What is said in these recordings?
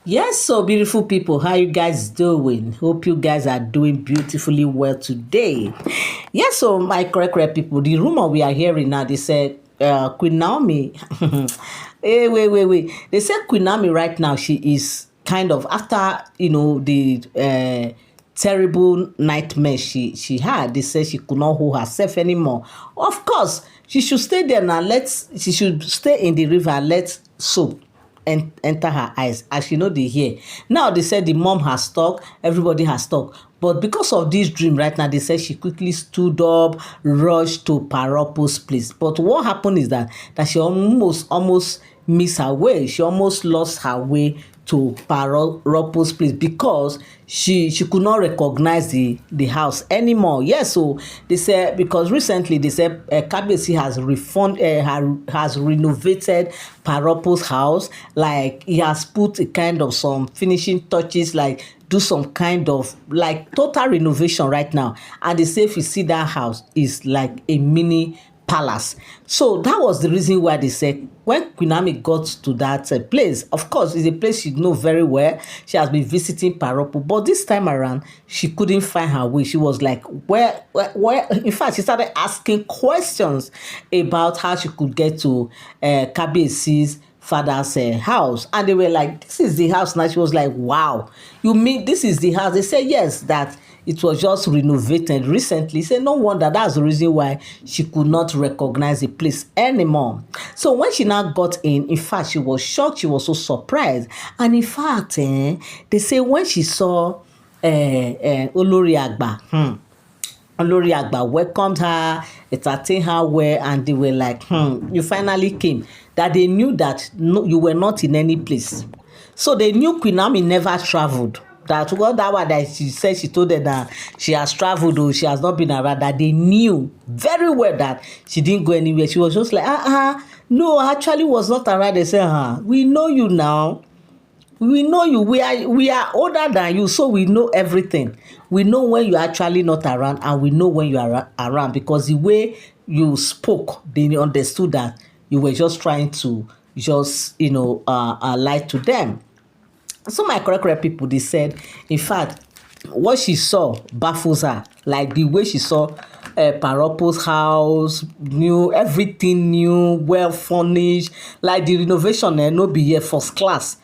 Yes, so beautiful people, how you guys doing? Hope you guys are doing beautifully well today. Yes, so my correct people, the rumor we are hearing now, they said Queen Naomi. Hey, wait. They said Queen Naomi right now, she is kind of after the terrible nightmare she had. They said she could not hold herself anymore. Of course, she should stay there now. She should stay in the river. Let soap and enter her eyes as she know dey hear. Now they said the mom has talk, everybody has talk, but because of this dream right now, they said she quickly stood up, rushed to Ropos place. But what happened is that she almost miss her way. She almost lost her way to Ropos place because she could not recognize the house anymore. Yes, so they said because recently they said Kabiyesi has renovated Ropos house. Like he has put a kind of some finishing touches, like do some kind of like total renovation right now. And they say if you see that house, is like a mini palace. So that was the reason why they said when Queen Naomi got to that place, of course, it's a place she know very well. She has been visiting Paropo, but this time around, she couldn't find her way. She was like, where? In fact, she started asking questions about how she could get to Kabiyesi's father's house, and they were like, this is the house now. She was like, wow, you mean this is the house? They said yes, that it was just renovated recently. Say no wonder, that's the reason why she could not recognize the place anymore. So when she now got in fact, she was shocked, she was so surprised. And in fact, they say when she saw Olori Agba, Olori Agba welcomed her, entertained her well, and they were like, you finally came. That they knew that no, you were not in any place. So they knew Queen Naomi never traveled. That what that one that she said, she told them that she has traveled or she has not been around, that they knew very well that she didn't go anywhere. She was just like, no, actually was not around. They said, we know you now. We know you. We are older than you, so we know everything. We know when you're actually not around, and we know when you are around, because the way you spoke, they understood that you were just trying to just lie to them. So my correct people, they said, in fact, what she saw baffles her. Like the way she saw Paropo's house, new, everything new, well furnished. Like the renovation, no be here, first class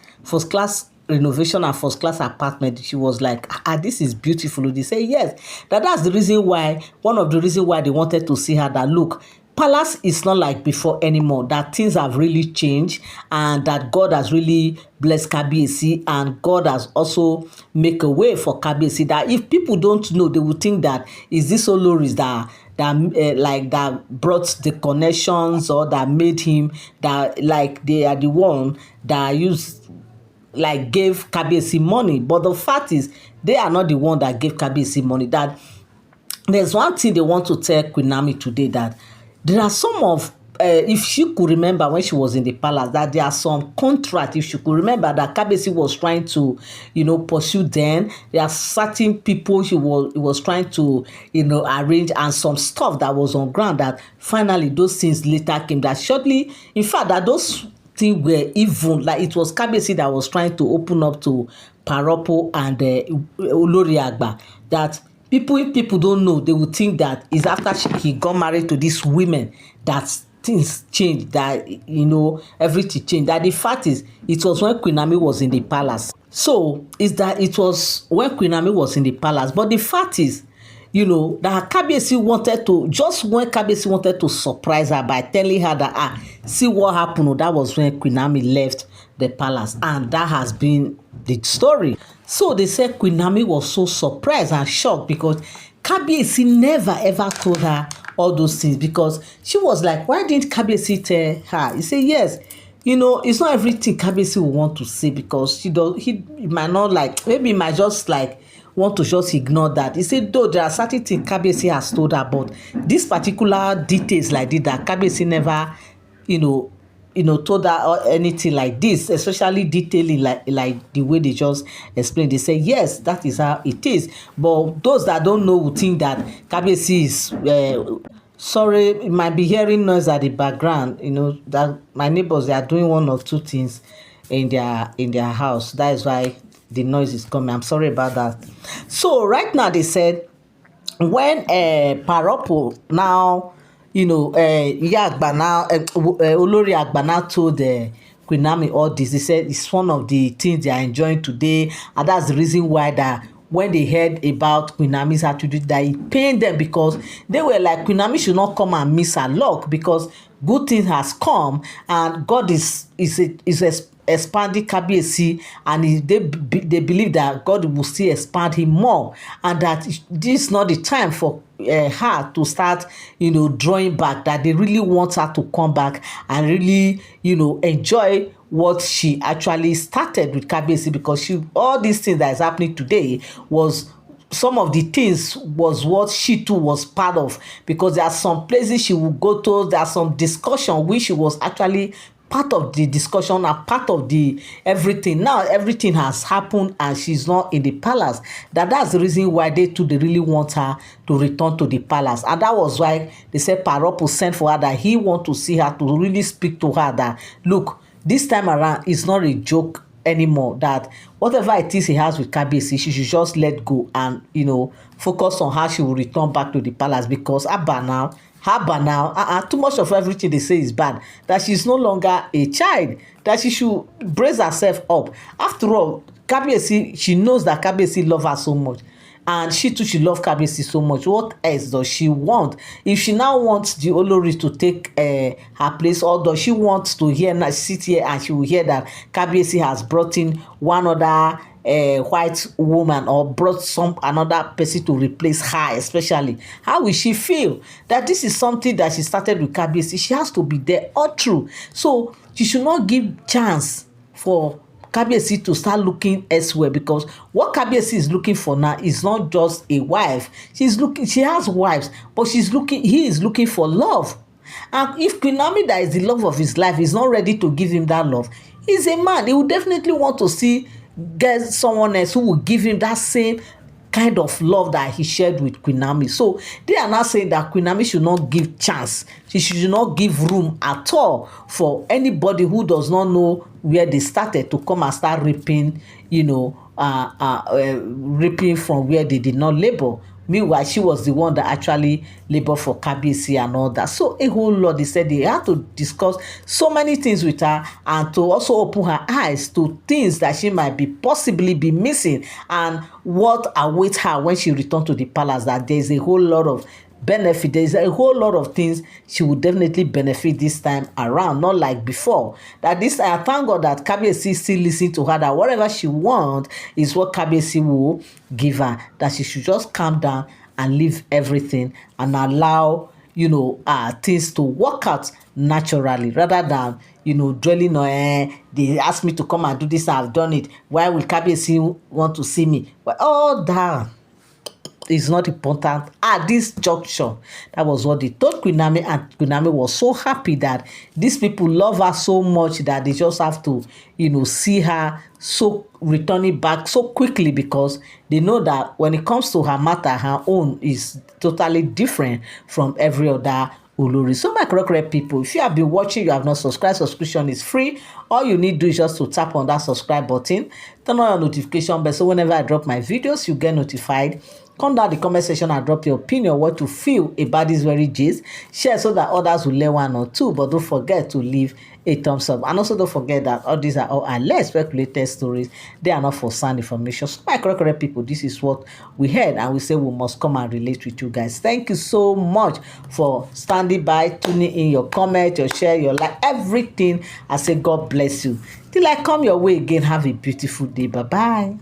renovation and first class apartment. She was like, this is beautiful. They say yes, that's the reason why, one of the reasons why they wanted to see her. That look, palace is not like before anymore, that things have really changed, and that God has really blessed Kabiyesi, and God has also make a way for Kabiyesi, that if people don't know, they would think that is this Oloris that brought the connections, or that made him, that like they are the one that used, like gave Kabiyesi money. But the fact is, they are not the one that gave Kabiyesi money. That there's one thing they want to tell Queen Naomi today, that there are some of if she could remember when she was in the palace, that there are some contract, if she could remember, that Kabiyesi was trying to pursue them. There are certain people he was trying to arrange, and some stuff that was on ground, that finally those things later came, that shortly, in fact, that those things were even like it was Kabiyesi that was trying to open up to Paropo and Olori Agba. That if people don't know, they would think that it's after he got married to these women that things changed, that everything changed. That the fact is, it was when Queen Naomi was in the palace. So is that it was when Queen Naomi was in the palace. But the fact is, that Kabiyesi wanted to, just when Kabiyesi wanted to surprise her by telling her that, see what happened. That was when Queen Naomi left the palace, and that has been the story. So they said Queen Naomi was so surprised and shocked, because Kabiyesi never ever told her all those things, because she was like, why didn't Kabiyesi tell her? He said yes. It's not everything Kabiyesi will want to say, because he might not, like, maybe he might just like want to just ignore that. He said though there are certain things Kabiyesi has told her, but this particular details like this, that Kabiyesi never told her or anything like this, especially detailing like the way they just explained. They say yes, that is how it is. But those that don't know will think that Kabiyesi is sorry, you might be hearing noise at the background, that my neighbors, they are doing one or two things in their house. That is why the noise is coming. I'm sorry about that. So right now they said when Paropo now, Iya Agba now, Olori Agba now told Queen Naomi all this. He said it's one of the things they are enjoying today, and that's the reason why that when they heard about Queen Naomi's attitude, that it pained them, because they were like, Queen Naomi should not come and miss her luck, because good thing has come and God is expanding Kabiyesi, and they believe that God will still expand him more, and that this is not the time for her to start drawing back, that they really want her to come back and really enjoy what she actually started with Kabiyesi, because all these things that is happening today was some of the things was what she too was part of, because there are some places she will go to, there are some discussion which she was actually part of the discussion and part of the everything. Now everything has happened and she's not in the palace. That's the reason why they really want her to return to the palace, and that was why they said Paropo sent for her, that he want to see her, to really speak to her, that look, this time around it's not a joke anymore, that whatever it is he has with Kabiyesi, she should just let go and focus on how she will return back to the palace, because Haba now, too much of everything they say is bad, that she's no longer a child, that she should brace herself up. After all, Kabiyesi, she knows that Kabiyesi love her so much, and she too, she love Kabiyesi so much. What else does she want? If she now wants the Olori to take her place, or does she want to sit here and she will hear that Kabiyesi has brought in one other white woman, or brought another person to replace her, especially? How will she feel? That this is something that she started with Kabiyesi, she has to be there all through. So she should not give chance for Kabiyesi to start looking elsewhere, because what Kabiyesi is looking for now is not just a wife. She has wives, but he is looking for love. And if Queen Naomi, that is the love of his life, is not ready to give him that love, he's a man, he will definitely want to get someone else who will give him that same kind of love that he shared with Queen Naomi. So they are now saying that Queen Naomi should not give chance. She should not give room at all for anybody who does not know where they started to come and start reaping, reaping from where they did not labor. Meanwhile, she was the one that actually labored for Kabiyesi and all that. So a whole lot, they said they had to discuss so many things with her, and to also open her eyes to things that she might possibly be missing, and what awaits her when she returns to the palace, that there's a whole lot of benefit. There's a whole lot of things she will definitely benefit this time around, not like before. That this I thank God that Kabiyesi still listen to her, that whatever she wants is what Kabiyesi will give her, that she should just calm down and leave everything and allow things to work out naturally, rather than dwelling on they asked me to come and do this, I've done it, why will Kabiyesi want to see me? Well, all that is not important at this juncture. That was what they told Queen Naomi, and Queen Naomi was so happy that these people love her so much that they just have to, see her so returning back so quickly, because they know that when it comes to her matter, her own is totally different from every other Olori. So my correct people, if you have been watching, you have not subscribed, subscription is free. All you need to do is just to tap on that subscribe button, turn on your notification bell, so whenever I drop my videos, you get notified. Come down the comment section and drop your opinion, what you feel about this very gist. Share so that others will learn one or two, but don't forget to leave a thumbs up. And also don't forget that all these are all alleged speculated stories. They are not for sound information. So my correct people, this is what we heard, and we say we must come and relate with you guys. Thank you so much for standing by, tuning in, your comment, your share, your like, everything. I say God bless you. Till I come your way again, have a beautiful day. Bye-bye.